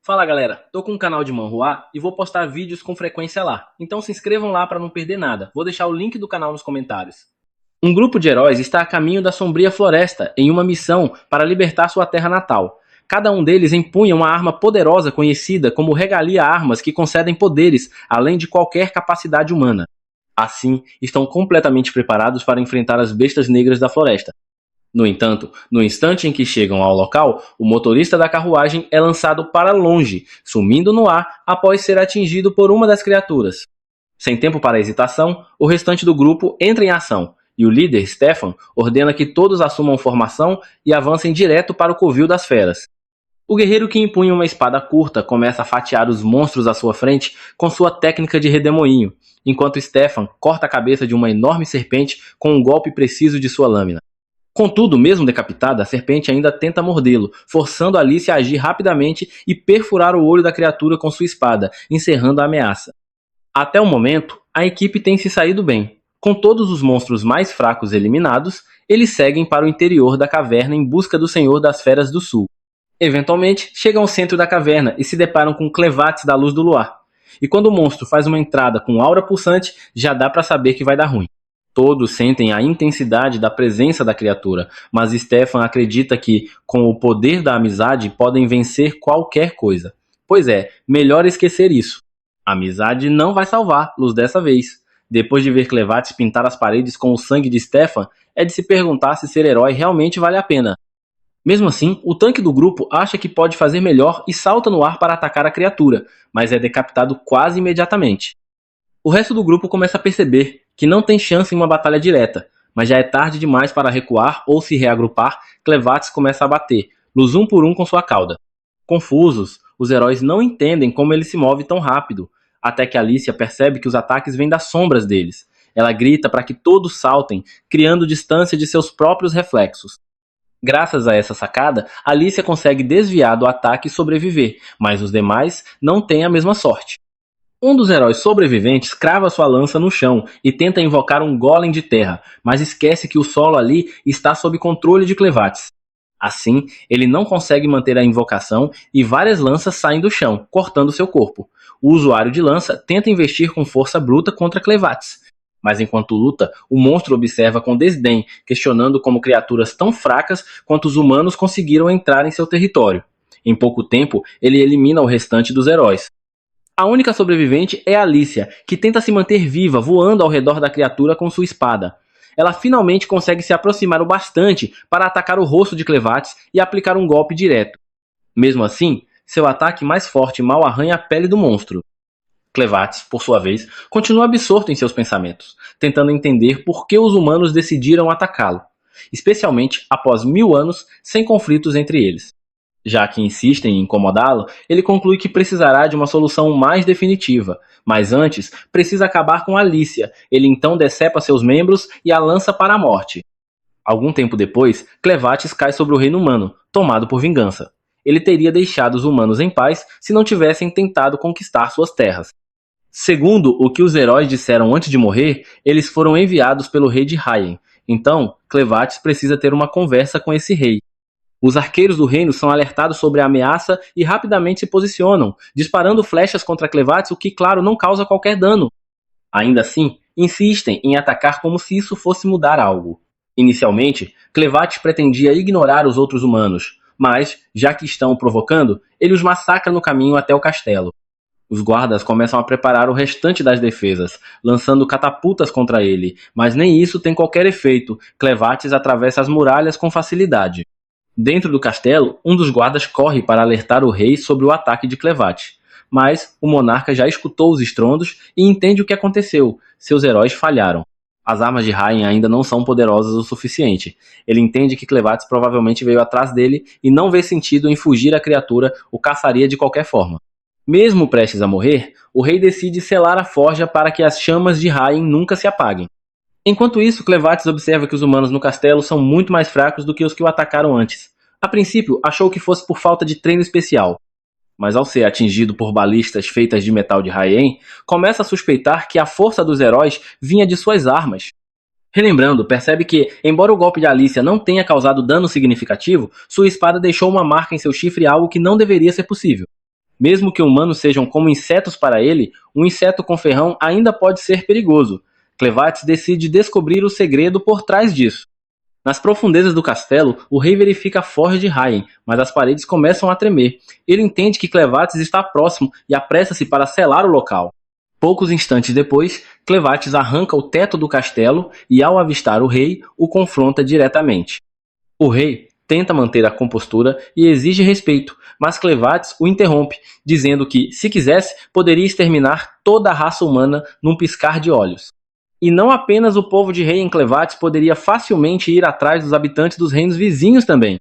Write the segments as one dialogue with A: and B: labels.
A: Fala galera, tô com um canal de manhwa e vou postar vídeos com frequência lá, então se inscrevam lá para não perder nada, vou deixar o link do canal nos comentários. Um grupo de heróis está a caminho da sombria floresta em uma missão para libertar sua terra natal. Cada um deles empunha uma arma poderosa conhecida como Regalia Armas que concedem poderes além de qualquer capacidade humana. Assim, estão completamente preparados para enfrentar as bestas negras da floresta. No entanto, no instante em que chegam ao local, o motorista da carruagem é lançado para longe, sumindo no ar após ser atingido por uma das criaturas. Sem tempo para hesitação, o restante do grupo entra em ação, e o líder, Stefan, ordena que todos assumam formação e avancem direto para o covil das feras. O guerreiro que empunha uma espada curta começa a fatiar os monstros à sua frente com sua técnica de redemoinho, enquanto Stefan corta a cabeça de uma enorme serpente com um golpe preciso de sua lâmina. Contudo, mesmo decapitada, a serpente ainda tenta mordê-lo, forçando Alice a agir rapidamente e perfurar o olho da criatura com sua espada, encerrando a ameaça. Até o momento, a equipe tem se saído bem. Com todos os monstros mais fracos eliminados, eles seguem para o interior da caverna em busca do Senhor das Feras do Sul. Eventualmente, chegam ao centro da caverna e se deparam com Clevates da Luz do Luar. E quando o monstro faz uma entrada com aura pulsante, já dá para saber que vai dar ruim. Todos sentem a intensidade da presença da criatura, mas Stefan acredita que, com o poder da amizade, podem vencer qualquer coisa. Pois é, melhor esquecer isso. A amizade não vai salvar-los dessa vez. Depois de ver Clevates pintar as paredes com o sangue de Stefan, é de se perguntar se ser herói realmente vale a pena. Mesmo assim, o tanque do grupo acha que pode fazer melhor e salta no ar para atacar a criatura, mas é decapitado quase imediatamente. O resto do grupo começa a perceber que não tem chance em uma batalha direta, mas já é tarde demais para recuar ou se reagrupar. Clevates começa a bater-los um por um com sua cauda. Confusos, os heróis não entendem como ele se move tão rápido, até que Alicia percebe que os ataques vêm das sombras deles. Ela grita para que todos saltem, criando distância de seus próprios reflexos. Graças a essa sacada, Alicia consegue desviar do ataque e sobreviver, mas os demais não têm a mesma sorte. Um dos heróis sobreviventes crava sua lança no chão e tenta invocar um golem de terra, mas esquece que o solo ali está sob controle de Clevates. Assim, ele não consegue manter a invocação e várias lanças saem do chão, cortando seu corpo. O usuário de lança tenta investir com força bruta contra Clevates, mas enquanto luta, o monstro observa com desdém, questionando como criaturas tão fracas quanto os humanos conseguiram entrar em seu território. Em pouco tempo, ele elimina o restante dos heróis. A única sobrevivente é Alicia, que tenta se manter viva voando ao redor da criatura com sua espada. Ela finalmente consegue se aproximar o bastante para atacar o rosto de Clevates e aplicar um golpe direto. Mesmo assim, seu ataque mais forte mal arranha a pele do monstro. Clevates, por sua vez, continua absorto em seus pensamentos, tentando entender por que os humanos decidiram atacá-lo, especialmente após 1000 anos sem conflitos entre eles. Já que insistem em incomodá-lo, ele conclui que precisará de uma solução mais definitiva, mas antes precisa acabar com Alicia. Ele então decepa seus membros e a lança para a morte. Algum tempo depois, Clevates cai sobre o reino humano, tomado por vingança. Ele teria deixado os humanos em paz se não tivessem tentado conquistar suas terras. Segundo o que os heróis disseram antes de morrer, eles foram enviados pelo rei de Raien. Então, Clevates precisa ter uma conversa com esse rei. Os arqueiros do reino são alertados sobre a ameaça e rapidamente se posicionam, disparando flechas contra Clevates, o que, claro, não causa qualquer dano. Ainda assim, insistem em atacar como se isso fosse mudar algo. Inicialmente, Clevates pretendia ignorar os outros humanos, mas, já que estão o provocando, ele os massacra no caminho até o castelo. Os guardas começam a preparar o restante das defesas, lançando catapultas contra ele, mas nem isso tem qualquer efeito. Clevates atravessa as muralhas com facilidade. Dentro do castelo, um dos guardas corre para alertar o rei sobre o ataque de Clevates. Mas o monarca já escutou os estrondos e entende o que aconteceu. Seus heróis falharam. As armas de Raien ainda não são poderosas o suficiente. Ele entende que Clevates provavelmente veio atrás dele e não vê sentido em fugir a criatura, o caçaria de qualquer forma. Mesmo prestes a morrer, o rei decide selar a forja para que as chamas de Raien nunca se apaguem. Enquanto isso, Clevates observa que os humanos no castelo são muito mais fracos do que os que o atacaram antes. A princípio, achou que fosse por falta de treino especial, mas ao ser atingido por balistas feitas de metal de Raien, começa a suspeitar que a força dos heróis vinha de suas armas. Relembrando, percebe que, embora o golpe de Alicia não tenha causado dano significativo, sua espada deixou uma marca em seu chifre, algo que não deveria ser possível. Mesmo que humanos sejam como insetos para ele, um inseto com ferrão ainda pode ser perigoso. Clevatis decide descobrir o segredo por trás disso. Nas profundezas do castelo, o rei verifica a forja de Raien, mas as paredes começam a tremer. Ele entende que Clevatis está próximo e apressa-se para selar o local. Poucos instantes depois, Clevatis arranca o teto do castelo e, ao avistar o rei, o confronta diretamente. O rei tenta manter a compostura e exige respeito, mas Clevatis o interrompe, dizendo que, se quisesse, poderia exterminar toda a raça humana num piscar de olhos. E não apenas o povo de rei em Clevatis poderia facilmente ir atrás dos habitantes dos reinos vizinhos também.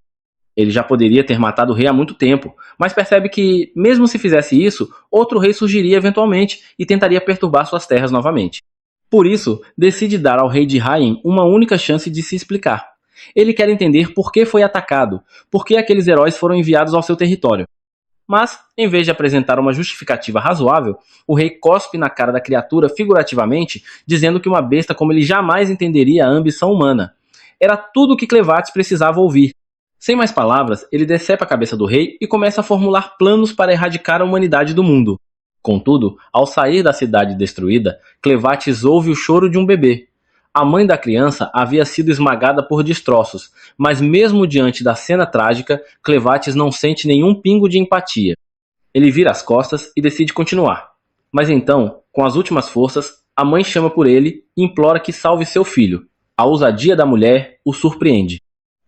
A: Ele já poderia ter matado o rei há muito tempo, mas percebe que, mesmo se fizesse isso, outro rei surgiria eventualmente e tentaria perturbar suas terras novamente. Por isso, decide dar ao rei de Raien uma única chance de se explicar. Ele quer entender por que foi atacado, por que aqueles heróis foram enviados ao seu território. Mas, em vez de apresentar uma justificativa razoável, o rei cospe na cara da criatura figurativamente, dizendo que uma besta como ele jamais entenderia a ambição humana. Era tudo o que Clevatis precisava ouvir. Sem mais palavras, ele decepa a cabeça do rei e começa a formular planos para erradicar a humanidade do mundo. Contudo, ao sair da cidade destruída, Clevatis ouve o choro de um bebê. A mãe da criança havia sido esmagada por destroços, mas mesmo diante da cena trágica, Clevatis não sente nenhum pingo de empatia. Ele vira as costas e decide continuar. Mas então, com as últimas forças, a mãe chama por ele e implora que salve seu filho. A ousadia da mulher o surpreende.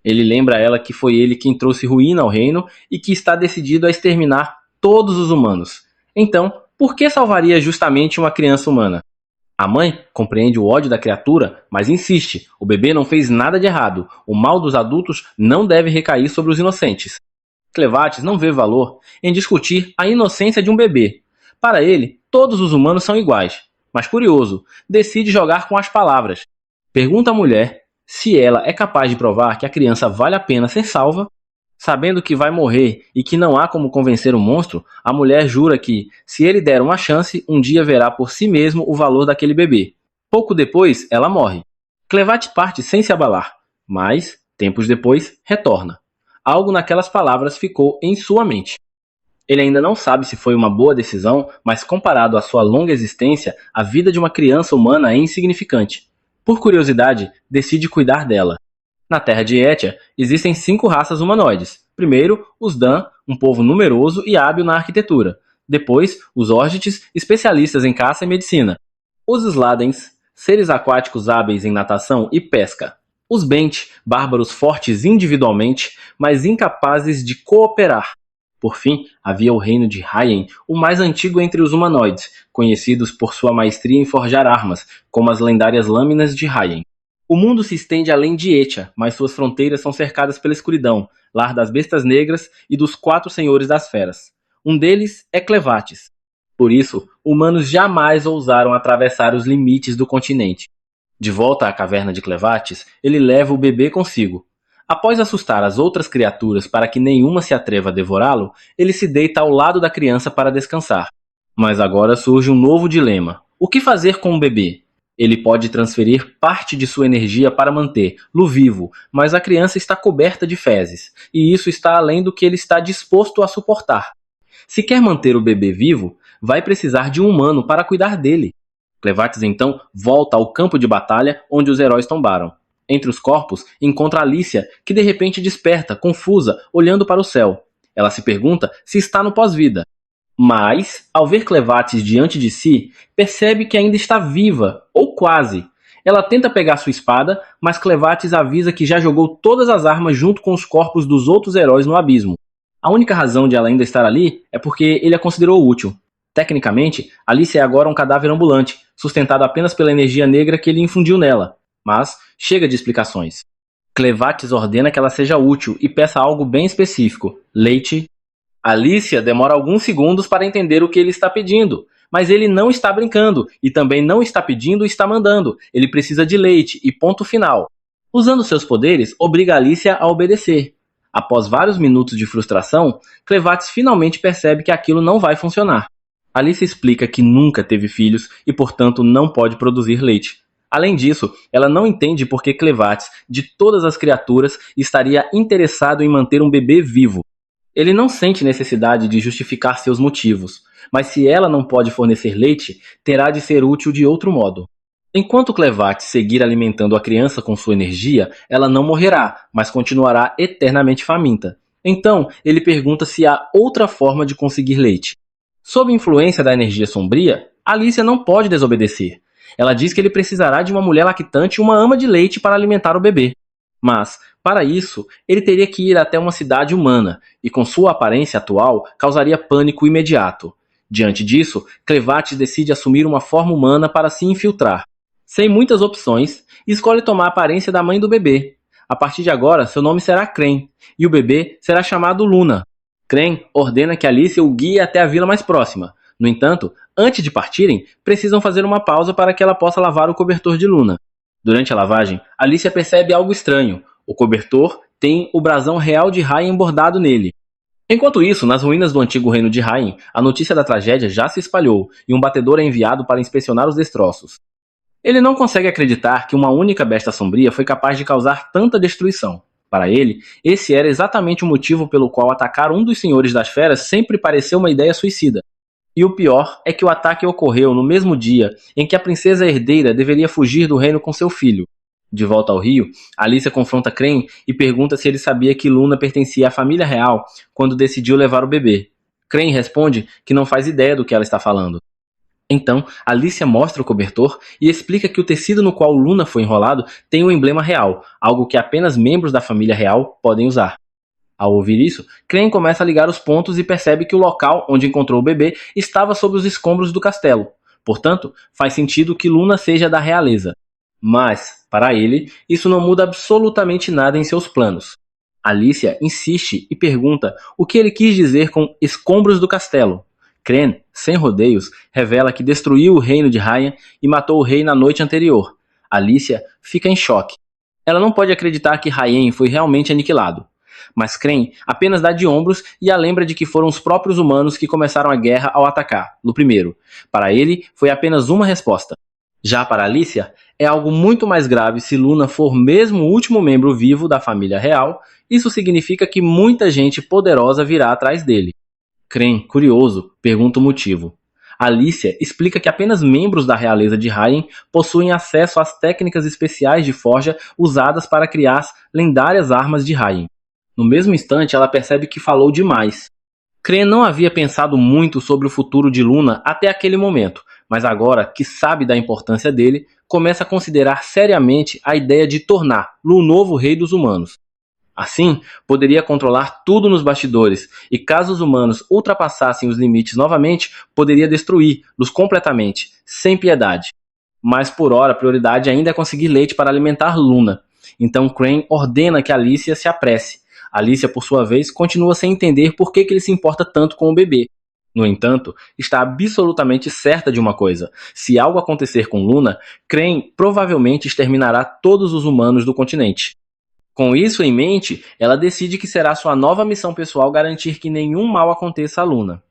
A: Ele lembra a ela que foi ele quem trouxe ruína ao reino e que está decidido a exterminar todos os humanos. Então, por que salvaria justamente uma criança humana? A mãe compreende o ódio da criatura, mas insiste, o bebê não fez nada de errado, o mal dos adultos não deve recair sobre os inocentes. Clevatis não vê valor em discutir a inocência de um bebê. Para ele, todos os humanos são iguais, mas curioso, decide jogar com as palavras. Pergunta à mulher se ela é capaz de provar que a criança vale a pena ser salva. Sabendo que vai morrer e que não há como convencer o monstro, a mulher jura que, se ele der uma chance, um dia verá por si mesmo o valor daquele bebê. Pouco depois, ela morre. Clevatis parte sem se abalar, mas, tempos depois, retorna. Algo naquelas palavras ficou em sua mente. Ele ainda não sabe se foi uma boa decisão, mas comparado à sua longa existência, a vida de uma criança humana é insignificante. Por curiosidade, decide cuidar dela. Na terra de Etia, existem 5 raças humanoides. Primeiro, os Dan, um povo numeroso e hábil na arquitetura. Depois, os Orgits, especialistas em caça e medicina. Os Sladens, seres aquáticos hábeis em natação e pesca. Os Bent, bárbaros fortes individualmente, mas incapazes de cooperar. Por fim, havia o reino de Raien, o mais antigo entre os humanoides, conhecidos por sua maestria em forjar armas, como as lendárias lâminas de Raien. O mundo se estende além de Etia, mas suas fronteiras são cercadas pela escuridão, lar das bestas negras e dos 4 senhores das feras. Um deles é Clevatis. Por isso, humanos jamais ousaram atravessar os limites do continente. De volta à caverna de Clevatis, ele leva o bebê consigo. Após assustar as outras criaturas para que nenhuma se atreva a devorá-lo, ele se deita ao lado da criança para descansar. Mas agora surge um novo dilema. O que fazer com o bebê? Ele pode transferir parte de sua energia para mantê-lo vivo, mas a criança está coberta de fezes, e isso está além do que ele está disposto a suportar. Se quer manter o bebê vivo, vai precisar de um humano para cuidar dele. Clevatis então volta ao campo de batalha onde os heróis tombaram. Entre os corpos, encontra Alicia, que de repente desperta, confusa, olhando para o céu. Ela se pergunta se está no pós-vida. Mas, ao ver Clevatis diante de si, percebe que ainda está viva, ou quase. Ela tenta pegar sua espada, mas Clevatis avisa que já jogou todas as armas junto com os corpos dos outros heróis no abismo. A única razão de ela ainda estar ali é porque ele a considerou útil. Tecnicamente, Alice é agora um cadáver ambulante, sustentado apenas pela energia negra que ele infundiu nela. Mas, chega de explicações. Clevatis ordena que ela seja útil e peça algo bem específico: leite. Alicia demora alguns segundos para entender o que ele está pedindo, mas ele não está brincando e também não está pedindo, está mandando. Ele precisa de leite e ponto final. Usando seus poderes, obriga Alicia a obedecer. Após vários minutos de frustração, Clevatis finalmente percebe que aquilo não vai funcionar. Alicia explica que nunca teve filhos e, portanto, não pode produzir leite. Além disso, ela não entende por que Clevatis, de todas as criaturas, estaria interessado em manter um bebê vivo. Ele não sente necessidade de justificar seus motivos, mas se ela não pode fornecer leite, terá de ser útil de outro modo. Enquanto Clevat seguir alimentando a criança com sua energia, ela não morrerá, mas continuará eternamente faminta. Então, ele pergunta se há outra forma de conseguir leite. Sob influência da energia sombria, Alicia não pode desobedecer. Ela diz que ele precisará de uma mulher lactante e uma ama de leite para alimentar o bebê. Mas, para isso, ele teria que ir até uma cidade humana, e com sua aparência atual, causaria pânico imediato. Diante disso, Clevat decide assumir uma forma humana para se infiltrar. Sem muitas opções, escolhe tomar a aparência da mãe do bebê. A partir de agora, seu nome será Crane, e o bebê será chamado Luna. Crane ordena que Alicia o guie até a vila mais próxima. No entanto, antes de partirem, precisam fazer uma pausa para que ela possa lavar o cobertor de Luna. Durante a lavagem, Alicia percebe algo estranho. O cobertor tem o brasão real de Hyen bordado nele. Enquanto isso, nas ruínas do antigo reino de Hyen, a notícia da tragédia já se espalhou e um batedor é enviado para inspecionar os destroços. Ele não consegue acreditar que uma única besta sombria foi capaz de causar tanta destruição. Para ele, esse era exatamente o motivo pelo qual atacar um dos senhores das feras sempre pareceu uma ideia suicida. E o pior é que o ataque ocorreu no mesmo dia em que a princesa herdeira deveria fugir do reino com seu filho. De volta ao rio, Alicia confronta Crane e pergunta se ele sabia que Luna pertencia à família real quando decidiu levar o bebê. Crane responde que não faz ideia do que ela está falando. Então, Alicia mostra o cobertor e explica que o tecido no qual Luna foi enrolado tem um emblema real, algo que apenas membros da família real podem usar. Ao ouvir isso, Crane começa a ligar os pontos e percebe que o local onde encontrou o bebê estava sob os escombros do castelo. Portanto, faz sentido que Luna seja da realeza. Mas, para ele, isso não muda absolutamente nada em seus planos. Alicia insiste e pergunta o que ele quis dizer com escombros do castelo. Crane, sem rodeios, revela que destruiu o reino de Hyen e matou o rei na noite anterior. Alicia fica em choque. Ela não pode acreditar que Hyen foi realmente aniquilado. Mas Crane apenas dá de ombros e a lembra de que foram os próprios humanos que começaram a guerra ao atacar, no primeiro. Para ele, foi apenas uma resposta. Já para Alicia, é algo muito mais grave se Luna for mesmo o último membro vivo da família real. Isso significa que muita gente poderosa virá atrás dele. Crane, curioso, pergunta o motivo. Alicia explica que apenas membros da realeza de Hyen possuem acesso às técnicas especiais de forja usadas para criar as lendárias armas de Hyen. No mesmo instante, ela percebe que falou demais. Crane não havia pensado muito sobre o futuro de Luna até aquele momento, mas agora que sabe da importância dele, começa a considerar seriamente a ideia de tornar Lu o novo rei dos humanos. Assim, poderia controlar tudo nos bastidores, e caso os humanos ultrapassassem os limites novamente, poderia destruí-los completamente, sem piedade. Mas por hora a prioridade ainda é conseguir leite para alimentar Luna. Então Crane ordena que Alicia se apresse. Alicia, por sua vez, continua sem entender por que ele se importa tanto com o bebê. No entanto, está absolutamente certa de uma coisa. Se algo acontecer com Luna, Crane provavelmente exterminará todos os humanos do continente. Com isso em mente, ela decide que será sua nova missão pessoal garantir que nenhum mal aconteça a Luna.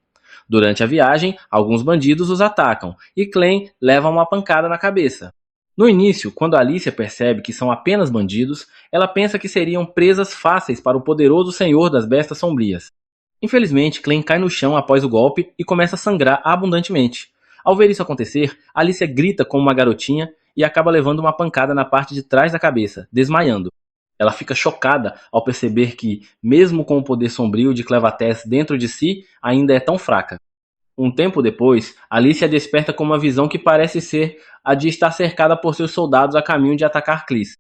A: Durante a viagem, alguns bandidos os atacam, e Crane leva uma pancada na cabeça. No início, quando Alicia percebe que são apenas bandidos, ela pensa que seriam presas fáceis para o poderoso senhor das bestas sombrias. Infelizmente, Crane cai no chão após o golpe e começa a sangrar abundantemente. Ao ver isso acontecer, Alicia grita como uma garotinha e acaba levando uma pancada na parte de trás da cabeça, desmaiando. Ela fica chocada ao perceber que, mesmo com o poder sombrio de Clevatès dentro de si, ainda é tão fraca. Um tempo depois, Alicia desperta com uma visão que parece ser a de estar cercada por seus soldados a caminho de atacar Cleese.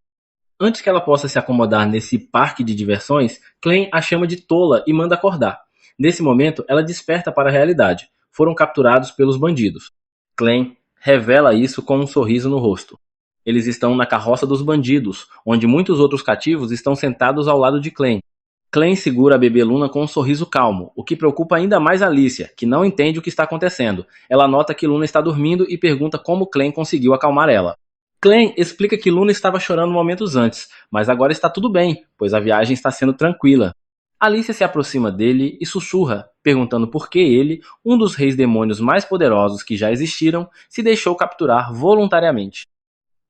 A: Antes que ela possa se acomodar nesse parque de diversões, Crane a chama de tola e manda acordar. Nesse momento, ela desperta para a realidade. Foram capturados pelos bandidos. Crane revela isso com um sorriso no rosto. Eles estão na carroça dos bandidos, onde muitos outros cativos estão sentados ao lado de Crane. Crane segura a bebê Luna com um sorriso calmo, o que preocupa ainda mais Alicia, que não entende o que está acontecendo. Ela nota que Luna está dormindo e pergunta como Crane conseguiu acalmar ela. Crane explica que Luna estava chorando momentos antes, mas agora está tudo bem, pois a viagem está sendo tranquila. Alicia se aproxima dele e sussurra, perguntando por que ele, um dos reis demônios mais poderosos que já existiram, se deixou capturar voluntariamente.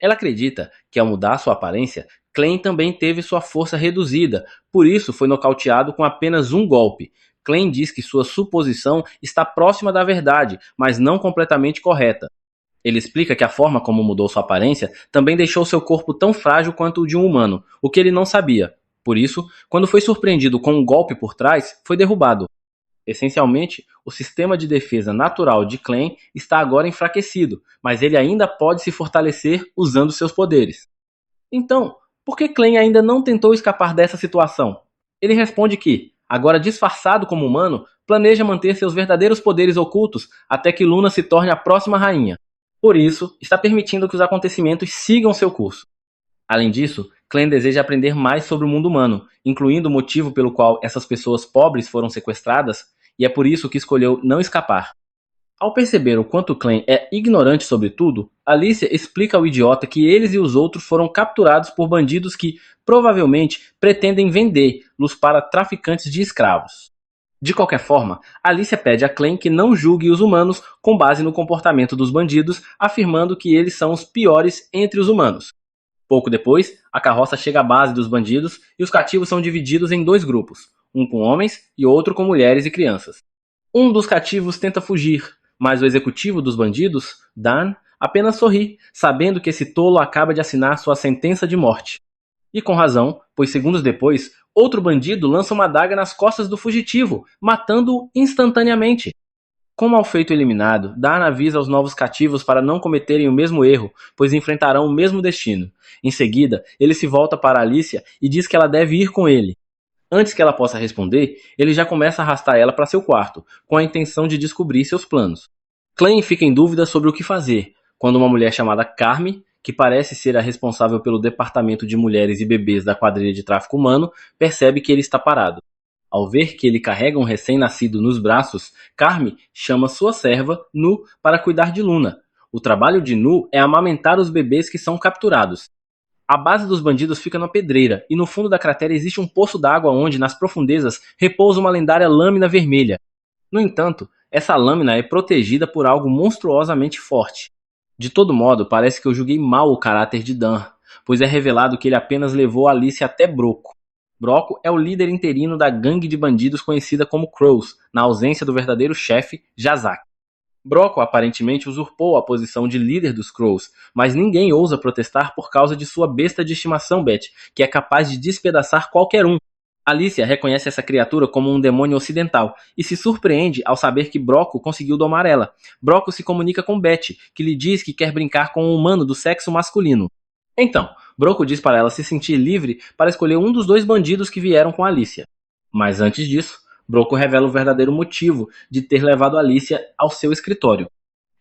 A: Ela acredita que ao mudar sua aparência, Klein também teve sua força reduzida, por isso foi nocauteado com apenas um golpe. Klein diz que sua suposição está próxima da verdade, mas não completamente correta. Ele explica que a forma como mudou sua aparência também deixou seu corpo tão frágil quanto o de um humano, o que ele não sabia. Por isso, quando foi surpreendido com um golpe por trás, foi derrubado. Essencialmente, o sistema de defesa natural de Klein está agora enfraquecido, mas ele ainda pode se fortalecer usando seus poderes. Então, por que Klein ainda não tentou escapar dessa situação? Ele responde que, agora disfarçado como humano, planeja manter seus verdadeiros poderes ocultos até que Luna se torne a próxima rainha. Por isso, está permitindo que os acontecimentos sigam seu curso. Além disso, Klein deseja aprender mais sobre o mundo humano, incluindo o motivo pelo qual essas pessoas pobres foram sequestradas, e é por isso que escolheu não escapar. Ao perceber o quanto Klein é ignorante sobre tudo, Alicia explica ao idiota que eles e os outros foram capturados por bandidos que, provavelmente, pretendem vendê-los para traficantes de escravos. De qualquer forma, Alicia pede a Klein que não julgue os humanos com base no comportamento dos bandidos, afirmando que eles são os piores entre os humanos. Pouco depois, a carroça chega à base dos bandidos e os cativos são divididos em dois grupos, um com homens e outro com mulheres e crianças. Um dos cativos tenta fugir, mas o executivo dos bandidos, Dan, apenas sorri, sabendo que esse tolo acaba de assinar sua sentença de morte. E com razão, pois segundos depois, outro bandido lança uma adaga nas costas do fugitivo, matando-o instantaneamente. Com o malfeito eliminado, Dan avisa aos novos cativos para não cometerem o mesmo erro, pois enfrentarão o mesmo destino. Em seguida, ele se volta para Alicia e diz que ela deve ir com ele. Antes que ela possa responder, ele já começa a arrastar ela para seu quarto, com a intenção de descobrir seus planos. Klein fica em dúvida sobre o que fazer, quando uma mulher chamada Carme, que parece ser a responsável pelo departamento de mulheres e bebês da quadrilha de tráfico humano, percebe que ele está parado. Ao ver que ele carrega um recém-nascido nos braços, Carme chama sua serva, Nu, para cuidar de Luna. O trabalho de Nu é amamentar os bebês que são capturados. A base dos bandidos fica na pedreira, e no fundo da cratera existe um poço d'água onde, nas profundezas, repousa uma lendária lâmina vermelha. No entanto, essa lâmina é protegida por algo monstruosamente forte. De todo modo, parece que eu julguei mal o caráter de Dan, pois é revelado que ele apenas levou Alice até Broco. Broco é o líder interino da gangue de bandidos conhecida como Crows, na ausência do verdadeiro chefe, Jazak. Broco aparentemente usurpou a posição de líder dos Crows, mas ninguém ousa protestar por causa de sua besta de estimação, Beth, que é capaz de despedaçar qualquer um. Alicia reconhece essa criatura como um demônio ocidental e se surpreende ao saber que Broco conseguiu domar ela. Broco se comunica com Beth, que lhe diz que quer brincar com um humano do sexo masculino. Então, Broco diz para ela se sentir livre para escolher um dos dois bandidos que vieram com Alicia. Mas antes disso, Broco revela o verdadeiro motivo de ter levado Alicia ao seu escritório.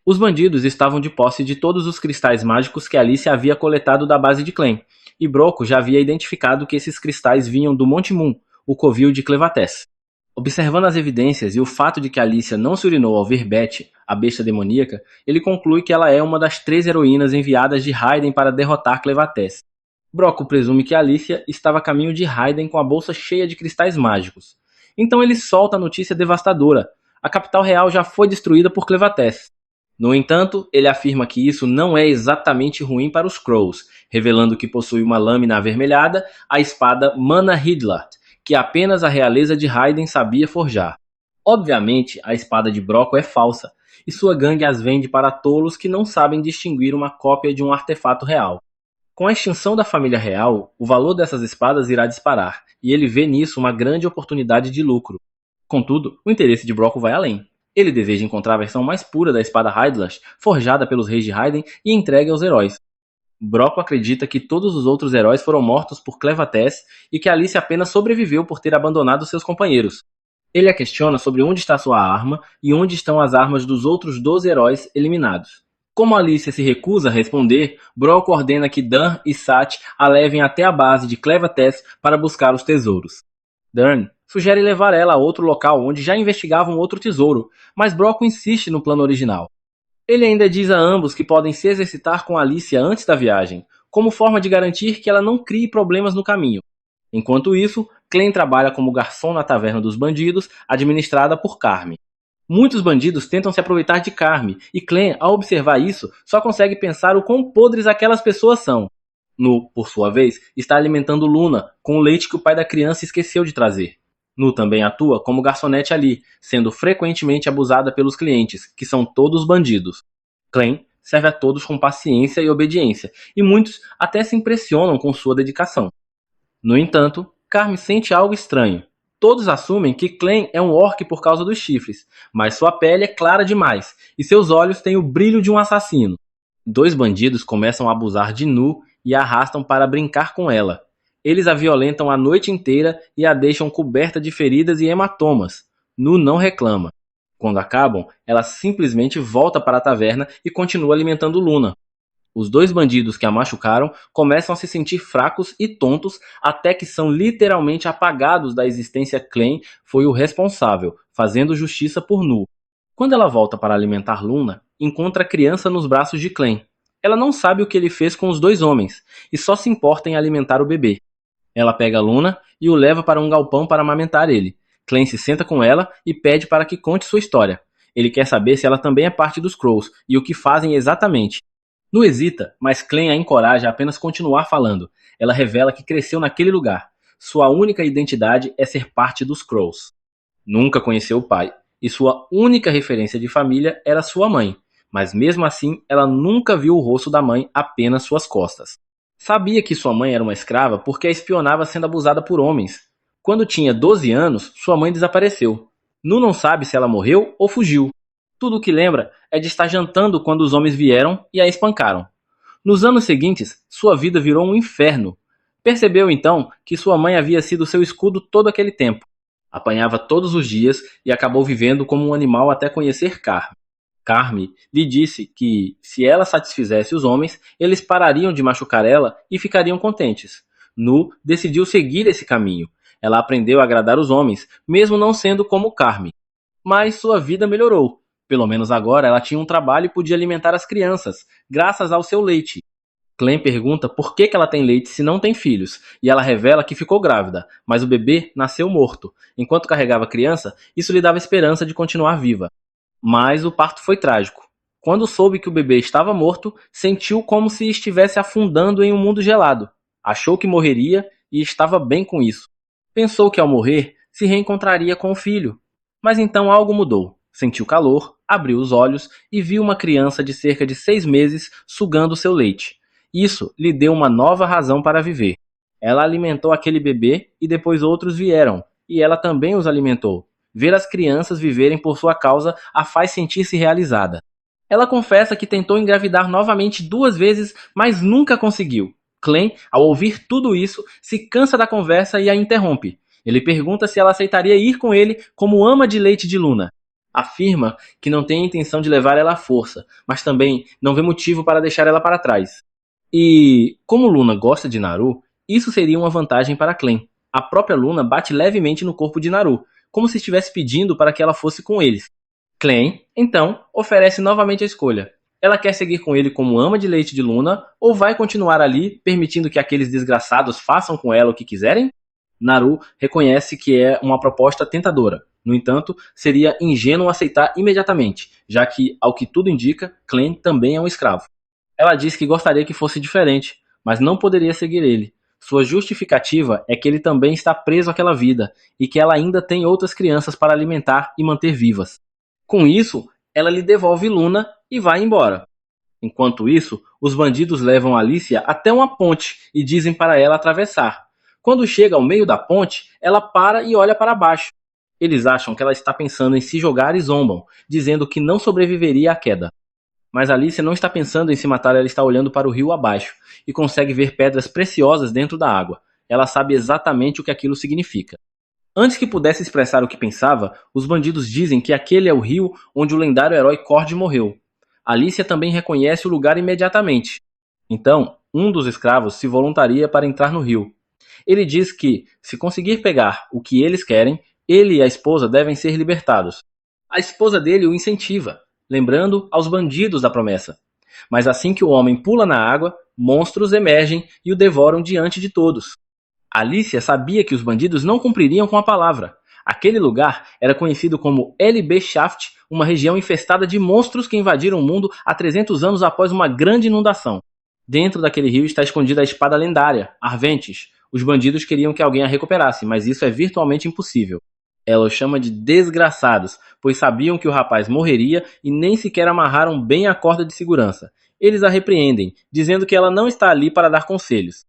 A: Os bandidos estavam de posse de todos os cristais mágicos que Alicia havia coletado da base de Klein, e Broco já havia identificado que esses cristais vinham do Monte Moon, o covil de Clevates. Observando as evidências e o fato de que Alicia não se urinou ao ver Beth, a besta demoníaca, ele conclui que ela é uma das 3 heroínas enviadas de Raiden para derrotar Clevates. Broco presume que Alicia estava a caminho de Raiden com a bolsa cheia de cristais mágicos. Então ele solta a notícia devastadora. A capital real já foi destruída por Clevates. No entanto, ele afirma que isso não é exatamente ruim para os Crows, revelando que possui uma lâmina avermelhada, a espada Mana Hidlat, que apenas a realeza de Raiden sabia forjar. Obviamente, a espada de Broco é falsa, e sua gangue as vende para tolos que não sabem distinguir uma cópia de um artefato real. Com a extinção da família real, o valor dessas espadas irá disparar, e ele vê nisso uma grande oportunidade de lucro. Contudo, o interesse de Broco vai além. Ele deseja encontrar a versão mais pura da espada Hydlash, forjada pelos reis de Raiden e entregue aos heróis. Broco acredita que todos os outros heróis foram mortos por Clevates e que Alice apenas sobreviveu por ter abandonado seus companheiros. Ele a questiona sobre onde está sua arma e onde estão as armas dos outros 12 heróis eliminados. Como Alice se recusa a responder, Broco ordena que Dan e Sat a levem até a base de Clevates para buscar os tesouros. Dan sugere levar ela a outro local onde já investigavam outro tesouro, mas Broco insiste no plano original. Ele ainda diz a ambos que podem se exercitar com Alicia antes da viagem, como forma de garantir que ela não crie problemas no caminho. Enquanto isso, Klein trabalha como garçom na taverna dos bandidos, administrada por Carme. Muitos bandidos tentam se aproveitar de Carme, e Klein, ao observar isso, só consegue pensar o quão podres aquelas pessoas são. Nu, por sua vez, está alimentando Luna com o leite que o pai da criança esqueceu de trazer. Nu também atua como garçonete ali, sendo frequentemente abusada pelos clientes, que são todos bandidos. Clem serve a todos com paciência e obediência, e muitos até se impressionam com sua dedicação. No entanto, Carme sente algo estranho. Todos assumem que Clem é um orc por causa dos chifres, mas sua pele é clara demais e seus olhos têm o brilho de um assassino. Dois bandidos começam a abusar de Nu e a arrastam para brincar com ela. Eles a violentam a noite inteira e a deixam coberta de feridas e hematomas. Nu não reclama. Quando acabam, ela simplesmente volta para a taverna e continua alimentando Luna. Os dois bandidos que a machucaram começam a se sentir fracos e tontos até que são literalmente apagados da existência. Clem foi o responsável, fazendo justiça por Nu. Quando ela volta para alimentar Luna, encontra a criança nos braços de Clem. Ela não sabe o que ele fez com os dois homens e só se importa em alimentar o bebê. Ela pega Luna e o leva para um galpão para amamentar ele. Clem se senta com ela e pede para que conte sua história. Ele quer saber se ela também é parte dos Crows e o que fazem exatamente. Nu hesita, mas Clem a encoraja a apenas continuar falando. Ela revela que cresceu naquele lugar. Sua única identidade é ser parte dos Crows. Nunca conheceu o pai, e sua única referência de família era sua mãe. Mas mesmo assim, ela nunca viu o rosto da mãe, apenas suas costas. Sabia que sua mãe era uma escrava porque a espionava sendo abusada por homens. Quando tinha 12 anos, sua mãe desapareceu. Nu não sabe se ela morreu ou fugiu. Tudo o que lembra é de estar jantando quando os homens vieram e a espancaram. Nos anos seguintes, sua vida virou um inferno. Percebeu então que sua mãe havia sido seu escudo todo aquele tempo. Apanhava todos os dias e acabou vivendo como um animal até conhecer Carme. Carme lhe disse que, se ela satisfizesse os homens, eles parariam de machucar ela e ficariam contentes. Nu decidiu seguir esse caminho. Ela aprendeu a agradar os homens, mesmo não sendo como Carme. Mas sua vida melhorou. Pelo menos agora ela tinha um trabalho e podia alimentar as crianças, graças ao seu leite. Clem pergunta por que ela tem leite se não tem filhos, e ela revela que ficou grávida, mas o bebê nasceu morto. Enquanto carregava a criança, isso lhe dava esperança de continuar viva. Mas o parto foi trágico. Quando soube que o bebê estava morto, sentiu como se estivesse afundando em um mundo gelado. Achou que morreria e estava bem com isso. Pensou que ao morrer, se reencontraria com o filho. Mas então algo mudou. Sentiu calor, abriu os olhos e viu uma criança de cerca de 6 meses sugando seu leite. Isso lhe deu uma nova razão para viver. Ela alimentou aquele bebê e depois outros vieram, e ela também os alimentou. Ver as crianças viverem por sua causa a faz sentir-se realizada. Ela confessa que tentou engravidar novamente 2 vezes, mas nunca conseguiu. Clem, ao ouvir tudo isso, se cansa da conversa e a interrompe. Ele pergunta se ela aceitaria ir com ele como ama de leite de Luna. Afirma que não tem a intenção de levar ela à força, mas também não vê motivo para deixar ela para trás. E, como Luna gosta de Naru, isso seria uma vantagem para Clem. A própria Luna bate levemente no corpo de Naru, como se estivesse pedindo para que ela fosse com eles. Clem, então, oferece novamente a escolha. Ela quer seguir com ele como ama de leite de Luna, ou vai continuar ali, permitindo que aqueles desgraçados façam com ela o que quiserem? Naru reconhece que é uma proposta tentadora. No entanto, seria ingênuo aceitar imediatamente, já que, ao que tudo indica, Clem também é um escravo. Ela diz que gostaria que fosse diferente, mas não poderia seguir ele. Sua justificativa é que ele também está preso àquela vida e que ela ainda tem outras crianças para alimentar e manter vivas. Com isso, ela lhe devolve Luna e vai embora. Enquanto isso, os bandidos levam Alicia até uma ponte e dizem para ela atravessar. Quando chega ao meio da ponte, ela para e olha para baixo. Eles acham que ela está pensando em se jogar e zombam, dizendo que não sobreviveria à queda. Mas Alicia não está pensando em se matar, ela está olhando para o rio abaixo e consegue ver pedras preciosas dentro da água. Ela sabe exatamente o que aquilo significa. Antes que pudesse expressar o que pensava, os bandidos dizem que aquele é o rio onde o lendário herói Cord morreu. Alicia também reconhece o lugar imediatamente. Então, um dos escravos se voluntaria para entrar no rio. Ele diz que, se conseguir pegar o que eles querem, ele e a esposa devem ser libertados. A esposa dele o incentiva, lembrando aos bandidos da promessa. Mas assim que o homem pula na água, monstros emergem e o devoram diante de todos. Alicia sabia que os bandidos não cumpririam com a palavra. Aquele lugar era conhecido como LB Shaft, uma região infestada de monstros que invadiram o mundo há 300 anos após uma grande inundação. Dentro daquele rio está escondida a espada lendária, Arventis. Os bandidos queriam que alguém a recuperasse, mas isso é virtualmente impossível. Ela os chama de desgraçados, pois sabiam que o rapaz morreria e nem sequer amarraram bem a corda de segurança. Eles a repreendem, dizendo que ela não está ali para dar conselhos.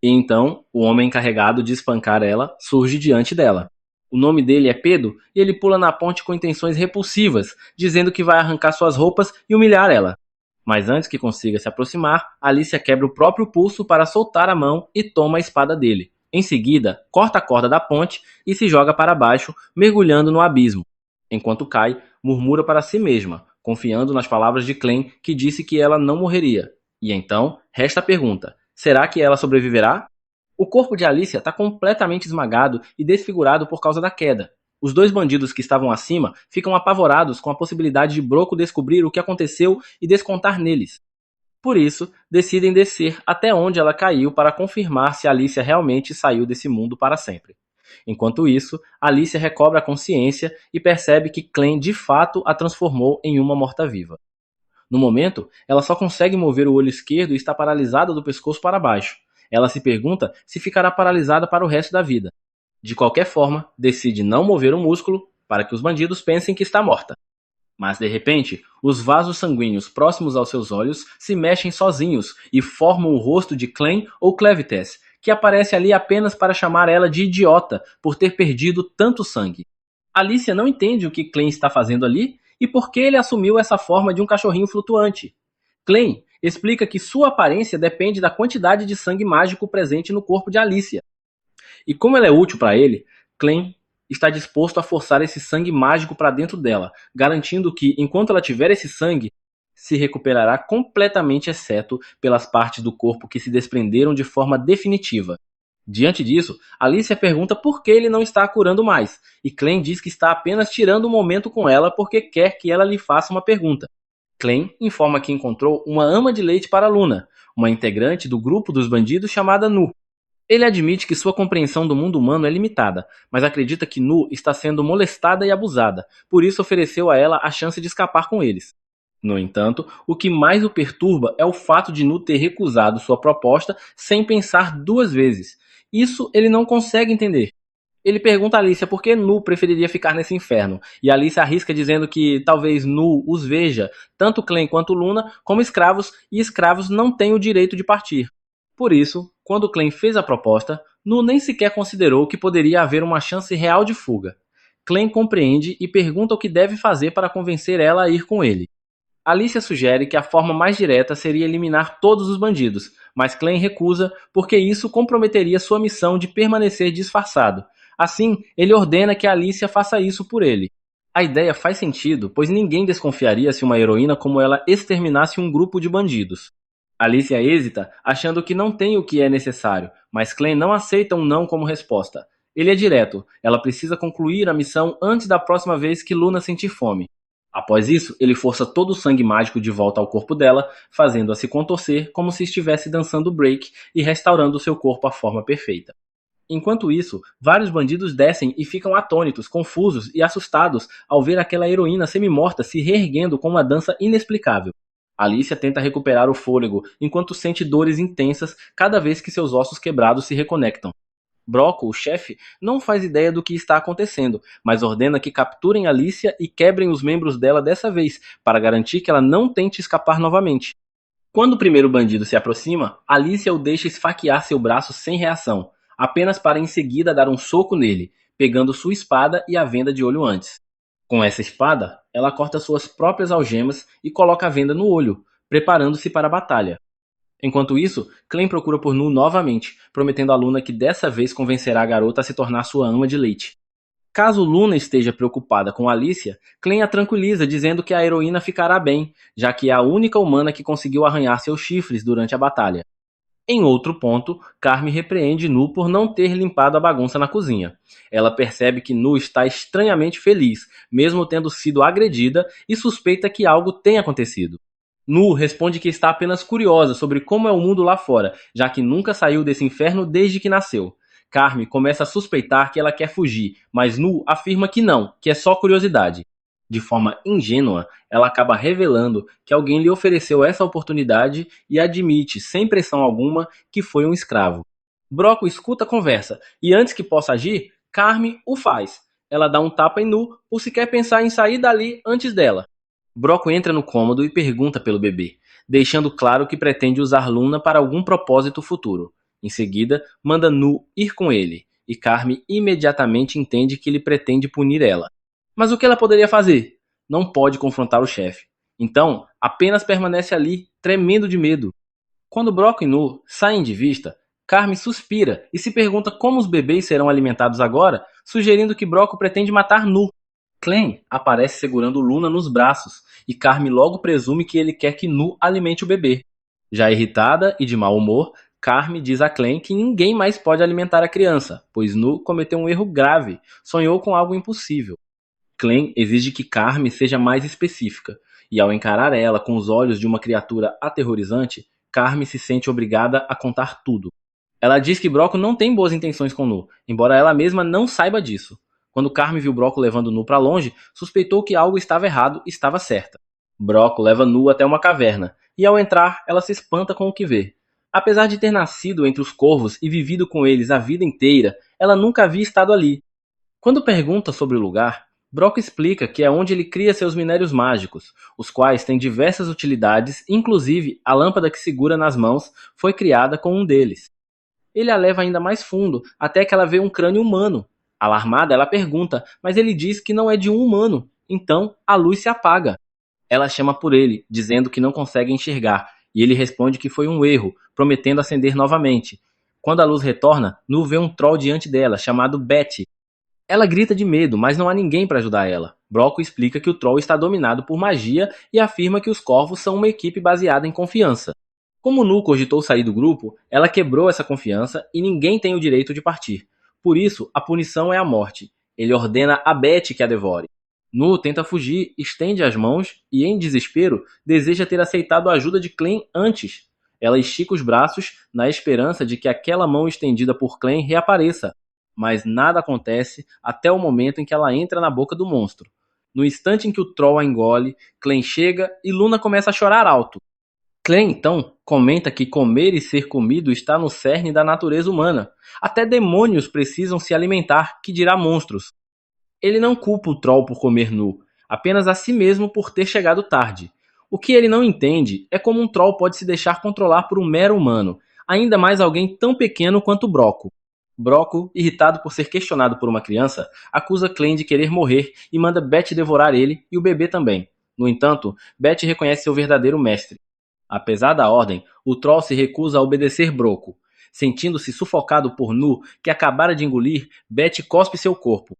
A: E então, o homem encarregado de espancar ela surge diante dela. O nome dele é Pedro e ele pula na ponte com intenções repulsivas, dizendo que vai arrancar suas roupas e humilhar ela. Mas antes que consiga se aproximar, Alicia quebra o próprio pulso para soltar a mão e toma a espada dele. Em seguida, corta a corda da ponte e se joga para baixo, mergulhando no abismo. Enquanto cai, murmura para si mesma, confiando nas palavras de Clem, que disse que ela não morreria. E então, resta a pergunta: será que ela sobreviverá? O corpo de Alicia está completamente esmagado e desfigurado por causa da queda. Os dois bandidos que estavam acima ficam apavorados com a possibilidade de Broco descobrir o que aconteceu e descontar neles. Por isso, decidem descer até onde ela caiu para confirmar se Alicia realmente saiu desse mundo para sempre. Enquanto isso, Alicia recobra a consciência e percebe que Clem de fato a transformou em uma morta-viva. No momento, ela só consegue mover o olho esquerdo e está paralisada do pescoço para baixo. Ela se pergunta se ficará paralisada para o resto da vida. De qualquer forma, decide não mover o músculo para que os bandidos pensem que está morta. Mas de repente, os vasos sanguíneos próximos aos seus olhos se mexem sozinhos e formam o rosto de Clem ou Clevites, que aparece ali apenas para chamar ela de idiota por ter perdido tanto sangue. Alicia não entende o que Clem está fazendo ali e por que ele assumiu essa forma de um cachorrinho flutuante. Clem explica que sua aparência depende da quantidade de sangue mágico presente no corpo de Alicia. E como ela é útil para ele, Clem está disposto a forçar esse sangue mágico para dentro dela, garantindo que, enquanto ela tiver esse sangue, se recuperará completamente, exceto pelas partes do corpo que se desprenderam de forma definitiva. Diante disso, Alicia pergunta por que ele não está a curando mais, e Clem diz que está apenas tirando um momento com ela porque quer que ela lhe faça uma pergunta. Clem informa que encontrou uma ama de leite para Luna, uma integrante do grupo dos bandidos chamada Nu. Ele admite que sua compreensão do mundo humano é limitada, mas acredita que Nu está sendo molestada e abusada, por isso ofereceu a ela a chance de escapar com eles. No entanto, o que mais o perturba é o fato de Nu ter recusado sua proposta sem pensar duas vezes. Isso ele não consegue entender. Ele pergunta a Alicia por que Nu preferiria ficar nesse inferno, e Alicia arrisca dizendo que talvez Nu os veja, tanto Clem quanto Luna, como escravos, e escravos não têm o direito de partir. Por isso, quando Clem fez a proposta, Nu nem sequer considerou que poderia haver uma chance real de fuga. Clem compreende e pergunta o que deve fazer para convencer ela a ir com ele. Alicia sugere que a forma mais direta seria eliminar todos os bandidos, mas Clem recusa porque isso comprometeria sua missão de permanecer disfarçado. Assim, ele ordena que Alicia faça isso por ele. A ideia faz sentido, pois ninguém desconfiaria se uma heroína como ela exterminasse um grupo de bandidos. Alicia hesita, achando que não tem o que é necessário, mas Clem não aceita um não como resposta. Ele é direto, ela precisa concluir a missão antes da próxima vez que Luna sentir fome. Após isso, ele força todo o sangue mágico de volta ao corpo dela, fazendo-a se contorcer como se estivesse dançando break e restaurando seu corpo à forma perfeita. Enquanto isso, vários bandidos descem e ficam atônitos, confusos e assustados ao ver aquela heroína semi-morta se reerguendo com uma dança inexplicável. Alicia tenta recuperar o fôlego, enquanto sente dores intensas cada vez que seus ossos quebrados se reconectam. Broco, o chefe, não faz ideia do que está acontecendo, mas ordena que capturem Alicia e quebrem os membros dela dessa vez, para garantir que ela não tente escapar novamente. Quando o primeiro bandido se aproxima, Alicia o deixa esfaquear seu braço sem reação, apenas para em seguida dar um soco nele, pegando sua espada e a venda de olho antes. Com essa espada, ela corta suas próprias algemas e coloca a venda no olho, preparando-se para a batalha. Enquanto isso, Clem procura por Nu novamente, prometendo a Luna que dessa vez convencerá a garota a se tornar sua ama de leite. Caso Luna esteja preocupada com Alicia, Clem a tranquiliza dizendo que a heroína ficará bem, já que é a única humana que conseguiu arranhar seus chifres durante a batalha. Em outro ponto, Carme repreende Nu por não ter limpado a bagunça na cozinha. Ela percebe que Nu está estranhamente feliz, mesmo tendo sido agredida, e suspeita que algo tenha acontecido. Nu responde que está apenas curiosa sobre como é o mundo lá fora, já que nunca saiu desse inferno desde que nasceu. Carme começa a suspeitar que ela quer fugir, mas Nu afirma que não, que é só curiosidade. De forma ingênua, ela acaba revelando que alguém lhe ofereceu essa oportunidade e admite, sem pressão alguma, que foi um escravo. Broco escuta a conversa e, antes que possa agir, Carme o faz. Ela dá um tapa em Nu por sequer pensar em sair dali antes dela. Broco entra no cômodo e pergunta pelo bebê, deixando claro que pretende usar Luna para algum propósito futuro. Em seguida, manda Nu ir com ele, e Carme imediatamente entende que ele pretende punir ela. Mas o que ela poderia fazer? Não pode confrontar o chefe. Então, apenas permanece ali, tremendo de medo. Quando Broco e Nu saem de vista, Carme suspira e se pergunta como os bebês serão alimentados agora, sugerindo que Broco pretende matar Nu. Clem aparece segurando Luna nos braços e Carme logo presume que ele quer que Nu alimente o bebê. Já irritada e de mau humor, Carme diz a Clem que ninguém mais pode alimentar a criança, pois Nu cometeu um erro grave, sonhou com algo impossível. Clem exige que Carme seja mais específica, e ao encarar ela com os olhos de uma criatura aterrorizante, Carme se sente obrigada a contar tudo. Ela diz que Broco não tem boas intenções com Nu, embora ela mesma não saiba disso. Quando Carme viu Broco levando Nu para longe, suspeitou que algo estava errado e estava certa. Broco leva Nu até uma caverna, e ao entrar, ela se espanta com o que vê. Apesar de ter nascido entre os corvos e vivido com eles a vida inteira, ela nunca havia estado ali. Quando pergunta sobre o lugar, Broco explica que é onde ele cria seus minérios mágicos, os quais têm diversas utilidades, inclusive a lâmpada que segura nas mãos foi criada com um deles. Ele a leva ainda mais fundo, até que ela vê um crânio humano. Alarmada, ela pergunta, mas ele diz que não é de um humano. Então, a luz se apaga. Ela chama por ele, dizendo que não consegue enxergar, e ele responde que foi um erro, prometendo acender novamente. Quando a luz retorna, Nu vê um troll diante dela, chamado Betty. Ela grita de medo, mas não há ninguém para ajudar ela. Broco explica que o troll está dominado por magia e afirma que os corvos são uma equipe baseada em confiança. Como Nu cogitou sair do grupo, ela quebrou essa confiança e ninguém tem o direito de partir. Por isso, a punição é a morte. Ele ordena a Betty que a devore. Nu tenta fugir, estende as mãos e, em desespero, deseja ter aceitado a ajuda de Clem antes. Ela estica os braços na esperança de que aquela mão estendida por Clem reapareça. Mas nada acontece até o momento em que ela entra na boca do monstro. No instante em que o troll a engole, Clem chega e Luna começa a chorar alto. Clem, então, comenta que comer e ser comido está no cerne da natureza humana. Até demônios precisam se alimentar, que dirá monstros. Ele não culpa o troll por comer Nu, apenas a si mesmo por ter chegado tarde. O que ele não entende é como um troll pode se deixar controlar por um mero humano, ainda mais alguém tão pequeno quanto Broco. Broco, irritado por ser questionado por uma criança, acusa Clem de querer morrer e manda Betty devorar ele e o bebê também. No entanto, Betty reconhece seu verdadeiro mestre. Apesar da ordem, o troll se recusa a obedecer Broco. Sentindo-se sufocado por Nu, que acabara de engolir, Betty cospe seu corpo.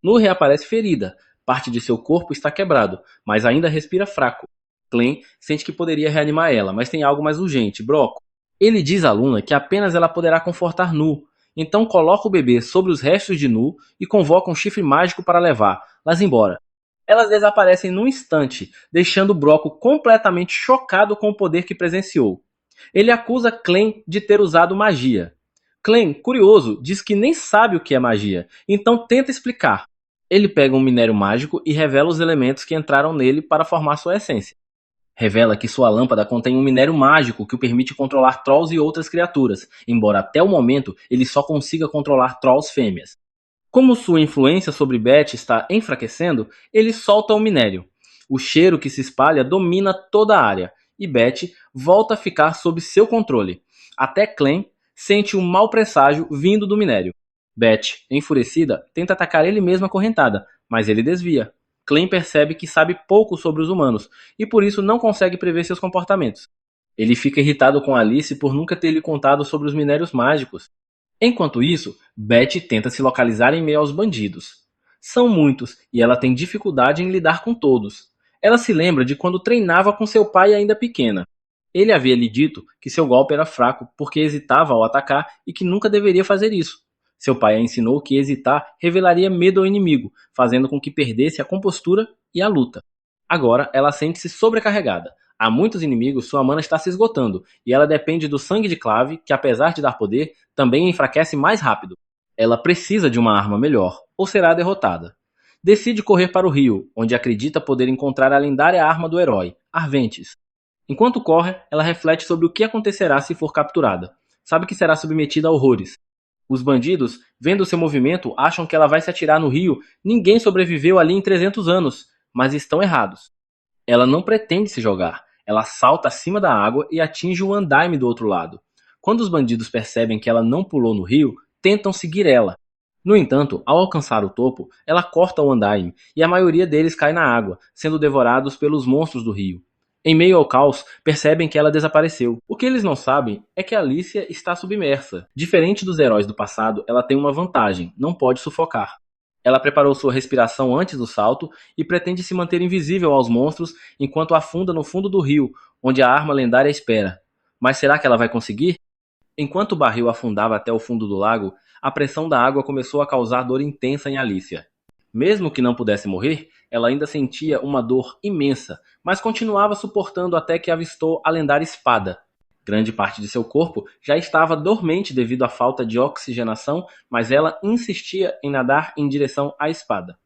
A: Nu reaparece ferida, parte de seu corpo está quebrado, mas ainda respira fraco. Clem sente que poderia reanimar ela, mas tem algo mais urgente, Broco. Ele diz à Luna que apenas ela poderá confortar Nu, então coloca o bebê sobre os restos de Nu e convoca um chifre mágico para levá-las embora. Elas desaparecem num instante, deixando Broco completamente chocado com o poder que presenciou. Ele acusa Clem de ter usado magia. Clem, curioso, diz que nem sabe o que é magia, então tenta explicar. Ele pega um minério mágico e revela os elementos que entraram nele para formar sua essência. Revela que sua lâmpada contém um minério mágico que o permite controlar trolls e outras criaturas, embora até o momento ele só consiga controlar trolls fêmeas. Como sua influência sobre Betty está enfraquecendo, ele solta o minério. O cheiro que se espalha domina toda a área, e Betty volta a ficar sob seu controle. Até Clem sente um mau presságio vindo do minério. Betty, enfurecida, tenta atacar ele mesmo acorrentada, mas ele desvia. Clem percebe que sabe pouco sobre os humanos, e por isso não consegue prever seus comportamentos. Ele fica irritado com Alice por nunca ter lhe contado sobre os minérios mágicos. Enquanto isso, Betty tenta se localizar em meio aos bandidos. São muitos, e ela tem dificuldade em lidar com todos. Ela se lembra de quando treinava com seu pai ainda pequena. Ele havia lhe dito que seu golpe era fraco porque hesitava ao atacar e que nunca deveria fazer isso. Seu pai a ensinou que hesitar revelaria medo ao inimigo, fazendo com que perdesse a compostura e a luta. Agora ela sente-se sobrecarregada. Há muitos inimigos, sua mana está se esgotando, e ela depende do sangue de Clave, que apesar de dar poder, também enfraquece mais rápido. Ela precisa de uma arma melhor, ou será derrotada. decide correr para o rio, onde acredita poder encontrar a lendária arma do herói, Arventes. Enquanto corre, ela reflete sobre o que acontecerá se for capturada. Sabe que será submetida a horrores. Os bandidos, vendo seu movimento, acham que ela vai se atirar no rio. Ninguém sobreviveu ali em 300 anos, mas estão errados. Ela não pretende se jogar. Ela salta acima da água e atinge o andaime do outro lado. Quando os bandidos percebem que ela não pulou no rio, tentam seguir ela. No entanto, ao alcançar o topo, ela corta o andaime e a maioria deles cai na água, sendo devorados pelos monstros do rio. Em meio ao caos, percebem que ela desapareceu. O que eles não sabem é que Alicia está submersa. Diferente dos heróis do passado, ela tem uma vantagem: não pode sufocar. Ela preparou sua respiração antes do salto e pretende se manter invisível aos monstros enquanto afunda no fundo do rio, onde a arma lendária espera. Mas será que ela vai conseguir? Enquanto o barril afundava até o fundo do lago, a pressão da água começou a causar dor intensa em Alicia. Mesmo que não pudesse morrer, ela ainda sentia uma dor imensa, mas continuava suportando até que avistou a lendária espada. Grande parte de seu corpo já estava dormente devido à falta de oxigenação, mas ela insistia em nadar em direção à espada.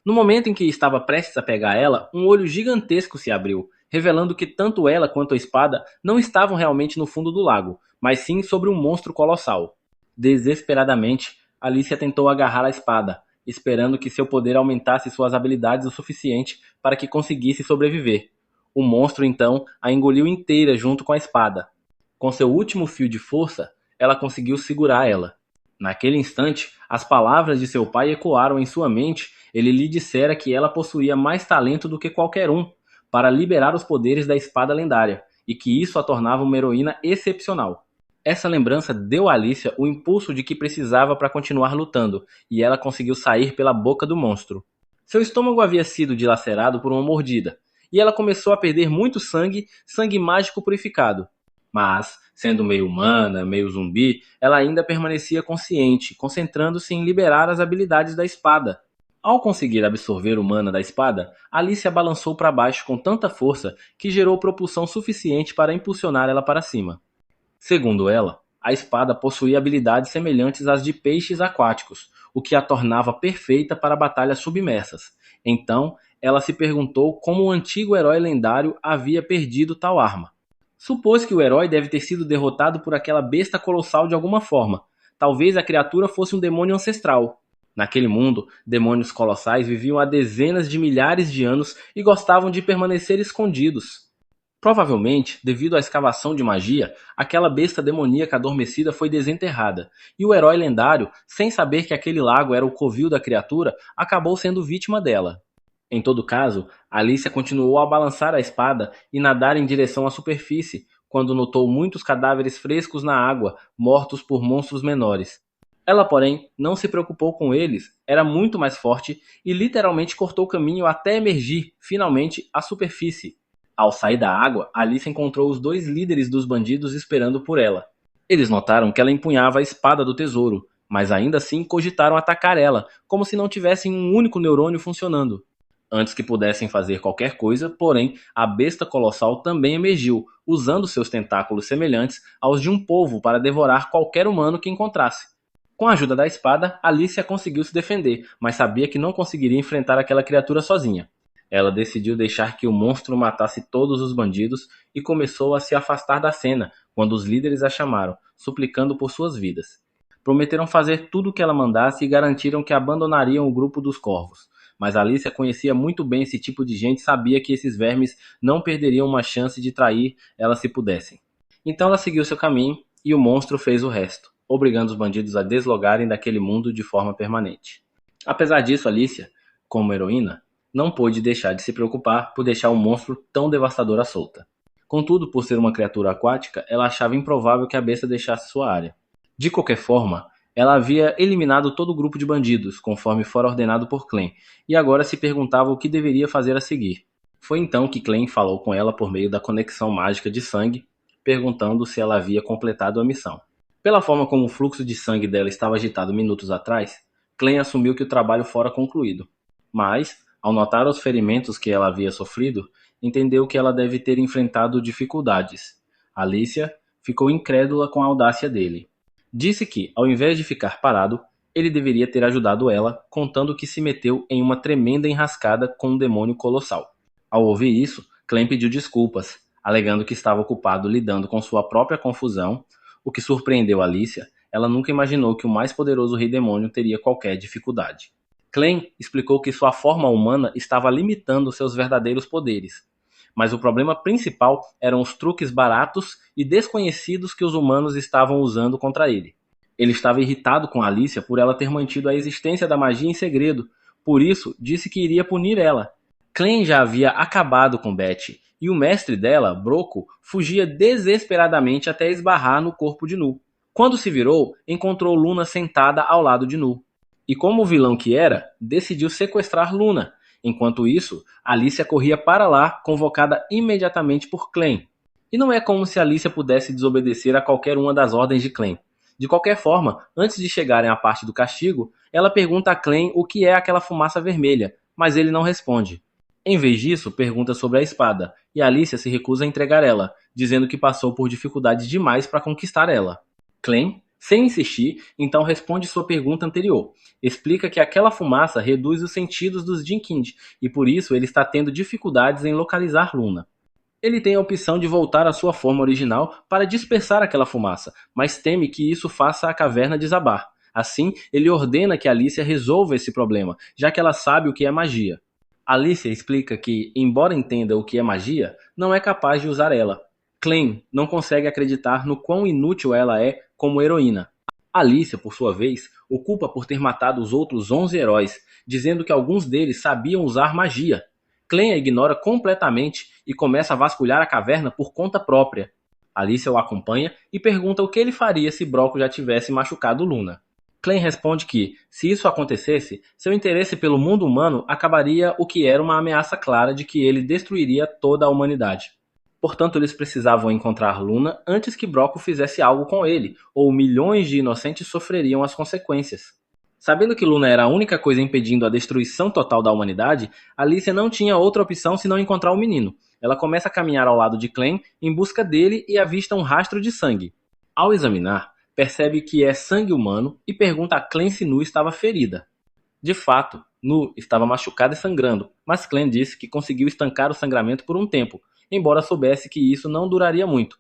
A: No momento em que estava prestes a pegar ela, um olho gigantesco se abriu, revelando que tanto ela quanto a espada não estavam realmente no fundo do lago, mas sim sobre um monstro colossal. Desesperadamente, Alicia tentou agarrar a espada, esperando que seu poder aumentasse suas habilidades o suficiente para que conseguisse sobreviver. O monstro então a engoliu inteira junto com a espada. Com seu último fio de força, ela conseguiu segurar ela. Naquele instante, as palavras de seu pai ecoaram em sua mente. Ele lhe dissera que ela possuía mais talento do que qualquer um para liberar os poderes da espada lendária, e que isso a tornava uma heroína excepcional. Essa lembrança deu a Alicia o impulso de que precisava para continuar lutando, e ela conseguiu sair pela boca do monstro. Seu estômago havia sido dilacerado por uma mordida, e ela começou a perder muito sangue, sangue mágico purificado. Mas, sendo meio humana, meio zumbi, ela ainda permanecia consciente, concentrando-se em liberar as habilidades da espada. Ao conseguir absorver o mana da espada, Alicia balançou para baixo com tanta força que gerou propulsão suficiente para impulsionar ela para cima. Segundo ela, a espada possuía habilidades semelhantes às de peixes aquáticos, o que a tornava perfeita para batalhas submersas. Então, ela se perguntou como o antigo herói lendário havia perdido tal arma. Supôs que o herói deve ter sido derrotado por aquela besta colossal de alguma forma. Talvez a criatura fosse um demônio ancestral. Naquele mundo, demônios colossais viviam há dezenas de milhares de anos e gostavam de permanecer escondidos. Provavelmente, devido à escavação de magia, aquela besta demoníaca adormecida foi desenterrada, e o herói lendário, sem saber que aquele lago era o covil da criatura, acabou sendo vítima dela. Em todo caso, Alicia continuou a balançar a espada e nadar em direção à superfície, quando notou muitos cadáveres frescos na água, mortos por monstros menores. Ela, porém, não se preocupou com eles, era muito mais forte e literalmente cortou caminho até emergir, finalmente, à superfície. Ao sair da água, Alice encontrou os dois líderes dos bandidos esperando por ela. Eles notaram que ela empunhava a espada do tesouro, mas ainda assim cogitaram atacar ela, como se não tivessem um único neurônio funcionando. Antes que pudessem fazer qualquer coisa, porém, a besta colossal também emergiu, usando seus tentáculos semelhantes aos de um polvo para devorar qualquer humano que encontrasse. Com a ajuda da espada, Alicia conseguiu se defender, mas sabia que não conseguiria enfrentar aquela criatura sozinha. Ela decidiu deixar que o monstro matasse todos os bandidos e começou a se afastar da cena quando os líderes a chamaram, suplicando por suas vidas. Prometeram fazer tudo o que ela mandasse e garantiram que abandonariam o grupo dos corvos. Mas Alicia conhecia muito bem esse tipo de gente e sabia que esses vermes não perderiam uma chance de trair ela se pudessem. Então ela seguiu seu caminho e o monstro fez o resto, obrigando os bandidos a deslogarem daquele mundo de forma permanente. Apesar disso, Alicia, como heroína, não pôde deixar de se preocupar por deixar um monstro tão devastador à solta. Contudo, por ser uma criatura aquática, ela achava improvável que a besta deixasse sua área. De qualquer forma, ela havia eliminado todo o grupo de bandidos, conforme fora ordenado por Clem, e agora se perguntava o que deveria fazer a seguir. Foi então que Clem falou com ela por meio da conexão mágica de sangue, perguntando se ela havia completado a missão. Pela forma como o fluxo de sangue dela estava agitado minutos atrás, Clem assumiu que o trabalho fora concluído. Mas, ao notar os ferimentos que ela havia sofrido, entendeu que ela deve ter enfrentado dificuldades. Alicia ficou incrédula com a audácia dele. Disse que, ao invés de ficar parado, Ele deveria ter ajudado ela, contando que se meteu em uma tremenda enrascada com um demônio colossal. Ao ouvir isso, Clem pediu desculpas, alegando que estava ocupado lidando com sua própria confusão, o que surpreendeu Alicia. Ela nunca imaginou que o mais poderoso rei demônio teria qualquer dificuldade. Clem explicou que sua forma humana estava limitando seus verdadeiros poderes, mas o problema principal eram os truques baratos e desconhecidos que os humanos estavam usando contra ele. Ele estava irritado com Alicia por ela ter mantido a existência da magia em segredo, por isso disse que iria punir ela. Clem já havia acabado com Betty, e o mestre dela, Broco, fugia desesperadamente até esbarrar no corpo de Nu. Quando se virou, encontrou Luna sentada ao lado de Nu. E como vilão que era, decidiu sequestrar Luna. Enquanto isso, Alicia corria para lá, convocada imediatamente por Clem. E não é como se Alicia pudesse desobedecer a qualquer uma das ordens de Clem. De qualquer forma, antes de chegarem à parte do castigo, ela pergunta a Clem o que é aquela fumaça vermelha, mas ele não responde. Em vez disso, pergunta sobre a espada, e Alicia se recusa a entregar ela, dizendo que passou por dificuldades demais para conquistar ela. Clem, sem insistir, então responde sua pergunta anterior. Explica que aquela fumaça reduz os sentidos dos Jinkind, e por isso ele está tendo dificuldades em localizar Luna. Ele tem a opção de voltar à sua forma original para dispersar aquela fumaça, mas teme que isso faça a caverna desabar. Assim, ele ordena que Alicia resolva esse problema, já que ela sabe o que é magia. Alicia explica que, embora entenda o que é magia, não é capaz de usar ela. Clem não consegue acreditar no quão inútil ela é como heroína. Alicia, por sua vez, o culpa por ter matado os outros 11 heróis, dizendo que alguns deles sabiam usar magia. Clem a ignora completamente e começa a vasculhar a caverna por conta própria. Alicia o acompanha e pergunta o que ele faria se Broco já tivesse machucado Luna. Clem responde que, se isso acontecesse, seu interesse pelo mundo humano acabaria o que era uma ameaça clara de que ele destruiria toda a humanidade. Portanto, eles precisavam encontrar Luna antes que Broco fizesse algo com ele, ou milhões de inocentes sofreriam as consequências. Sabendo que Luna era a única coisa impedindo a destruição total da humanidade, Alicia não tinha outra opção senão encontrar o menino. Ela começa a caminhar ao lado de Clem em busca dele e avista um rastro de sangue. Ao examinar, percebe que é sangue humano e pergunta a Clem se Nu estava ferida. De fato, Nu estava machucada e sangrando, mas Clem disse que conseguiu estancar o sangramento por um tempo, embora soubesse que isso não duraria muito.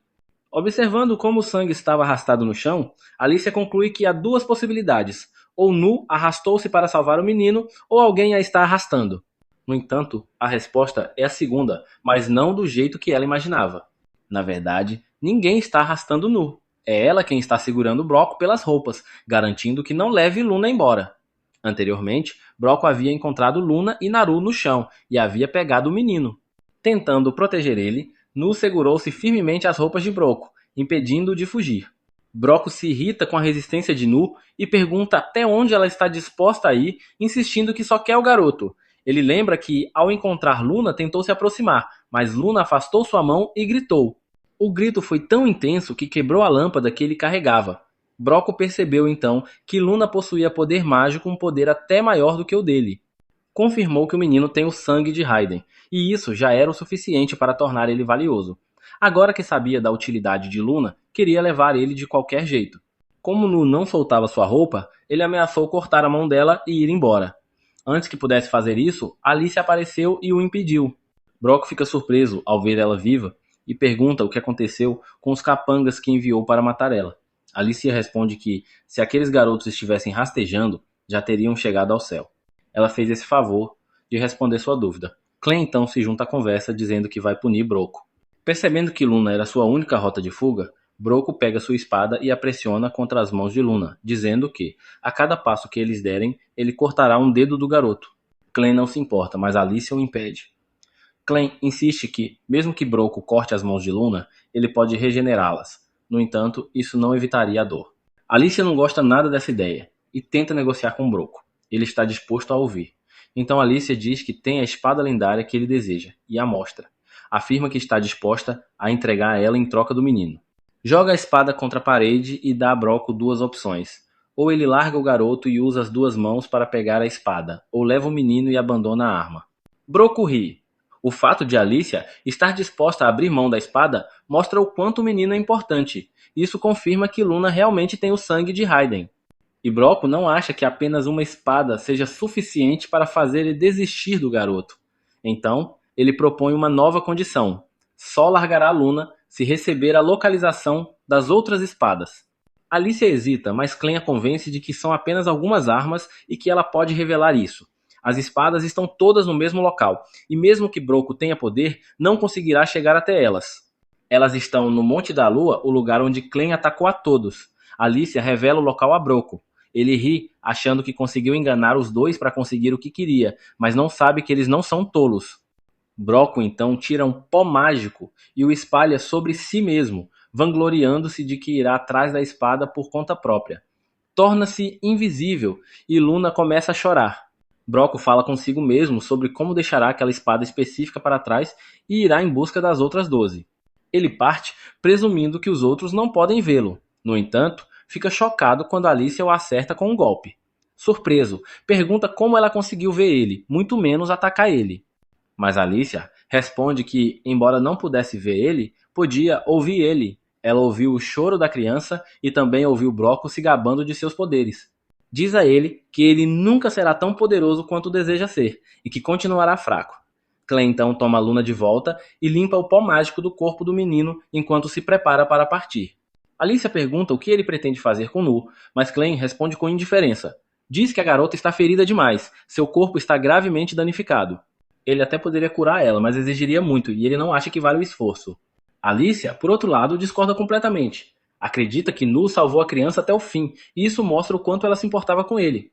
A: Observando como o sangue estava arrastado no chão, Alicia conclui que há duas possibilidades: ou Nu arrastou-se para salvar o menino, ou alguém a está arrastando. No entanto, a resposta é a segunda, mas não do jeito que ela imaginava. Na verdade, ninguém está arrastando Nu. É ela quem está segurando Broco pelas roupas, garantindo que não leve Luna embora. Anteriormente, Broco havia encontrado Luna e Naru no chão e havia pegado o menino. Tentando proteger ele, Nu segurou-se firmemente às roupas de Broco, impedindo-o de fugir. Broco se irrita com a resistência de Nu e pergunta até onde ela está disposta a ir, insistindo que só quer o garoto. Ele lembra que, ao encontrar Luna, tentou se aproximar, mas Luna afastou sua mão e gritou. O grito foi tão intenso que quebrou a lâmpada que ele carregava. Broco percebeu então que Luna possuía poder mágico, um poder até maior do que o dele. Confirmou que o menino tem o sangue de Raiden, e isso já era o suficiente para tornar ele valioso. Agora que sabia da utilidade de Luna, queria levar ele de qualquer jeito. Como Nu não soltava sua roupa, ele ameaçou cortar a mão dela e ir embora. Antes que pudesse fazer isso, Alicia apareceu e o impediu. Broco fica surpreso ao ver ela viva e pergunta o que aconteceu com os capangas que enviou para matar ela. Alicia responde que, se aqueles garotos estivessem rastejando, já teriam chegado ao céu. Ela fez esse favor de responder sua dúvida. Clem então se junta à conversa dizendo que vai punir Broco. Percebendo que Luna era sua única rota de fuga, Broco pega sua espada e a pressiona contra as mãos de Luna, dizendo que, a cada passo que eles derem, ele cortará um dedo do garoto. Clem não se importa, mas Alicia o impede. Clem insiste que, mesmo que Broco corte as mãos de Luna, ele pode regenerá-las. No entanto, isso não evitaria a dor. Alicia não gosta nada dessa ideia e tenta negociar com Broco. Ele está disposto a ouvir. Então Alicia diz que tem a espada lendária que ele deseja e a mostra. Afirma que está disposta a entregar a ela em troca do menino. Joga a espada contra a parede e dá a Broco duas opções. Ou ele larga o garoto e usa as duas mãos para pegar a espada, ou leva o menino e abandona a arma. Broco ri. O fato de Alicia estar disposta a abrir mão da espada mostra o quanto o menino é importante. Isso confirma que Luna realmente tem o sangue de Raiden. E Broco não acha que apenas uma espada seja suficiente para fazer ele desistir do garoto. Então, ele propõe uma nova condição: só largará Luna se receber a localização das outras espadas. Alicia hesita, mas Clem a convence de que são apenas algumas armas e que ela pode revelar isso. As espadas estão todas no mesmo local, e mesmo que Broco tenha poder, não conseguirá chegar até elas. Elas estão no Monte da Lua, o lugar onde Clem atacou a todos. Alicia revela o local a Broco. Ele ri, achando que conseguiu enganar os dois para conseguir o que queria, mas não sabe que eles não são tolos. Broco então tira um pó mágico e o espalha sobre si mesmo, vangloriando-se de que irá atrás da espada por conta própria. Torna-se invisível e Luna começa a chorar. Broco fala consigo mesmo sobre como deixará aquela espada específica para trás e irá em busca das outras 12. Ele parte presumindo que os outros não podem vê-lo. No entanto, fica chocado quando Alicia o acerta com um golpe. Surpreso, pergunta como ela conseguiu ver ele, muito menos atacar ele. Mas Alicia responde que, embora não pudesse ver ele, podia ouvir ele. Ela ouviu o choro da criança e também ouviu Broco se gabando de seus poderes. Diz a ele que ele nunca será tão poderoso quanto deseja ser e que continuará fraco. Clem então toma a Luna de volta e limpa o pó mágico do corpo do menino enquanto se prepara para partir. Alicia pergunta o que ele pretende fazer com Nu, mas Clem responde com indiferença. Diz que a garota está ferida demais, seu corpo está gravemente danificado. Ele até poderia curar ela, mas exigiria muito e ele não acha que vale o esforço. Alicia, por outro lado, discorda completamente. Acredita que Nu salvou a criança até o fim, e isso mostra o quanto ela se importava com ele.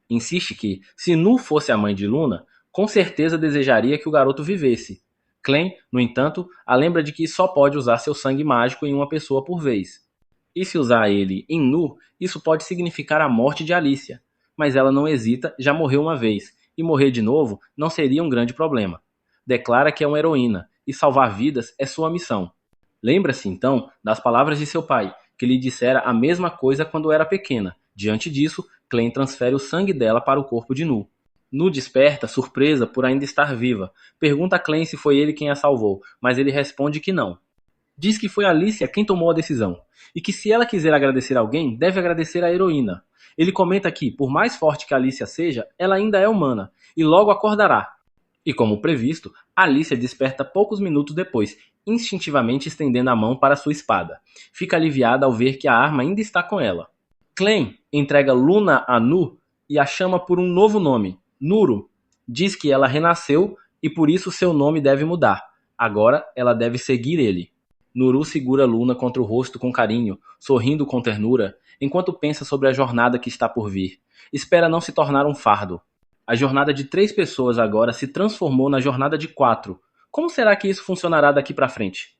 A: Insiste que, se Nu fosse a mãe de Luna, com certeza desejaria que o garoto vivesse. Clem, no entanto, a lembra de que só pode usar seu sangue mágico em uma pessoa por vez. E se usar ele em Nu, isso pode significar a morte de Alicia. Mas ela não hesita, já morreu uma vez, e morrer de novo não seria um grande problema. Declara que é uma heroína, e salvar vidas é sua missão. Lembra-se, então, das palavras de seu pai, que lhe dissera a mesma coisa quando era pequena. Diante disso, Clem transfere o sangue dela para o corpo de Nu. Nu desperta, surpresa por ainda estar viva. Pergunta a Clem se foi ele quem a salvou, mas ele responde que não. Diz que foi Alicia quem tomou a decisão, e que se ela quiser agradecer alguém, deve agradecer a heroína. Ele comenta que, por mais forte que Alicia seja, ela ainda é humana, e logo acordará. E como previsto, Alicia desperta poucos minutos depois, instintivamente estendendo a mão para sua espada. Fica aliviada ao ver que a arma ainda está com ela. Clem entrega Luna a Nu e a chama por um novo nome, Nuru. Diz que ela renasceu e por isso seu nome deve mudar. Agora ela deve seguir ele. Nuru segura Luna contra o rosto com carinho, sorrindo com ternura, enquanto pensa sobre a jornada que está por vir. Espera não se tornar um fardo. A jornada de 3 pessoas agora se transformou na jornada de 4. Como será que isso funcionará daqui para frente?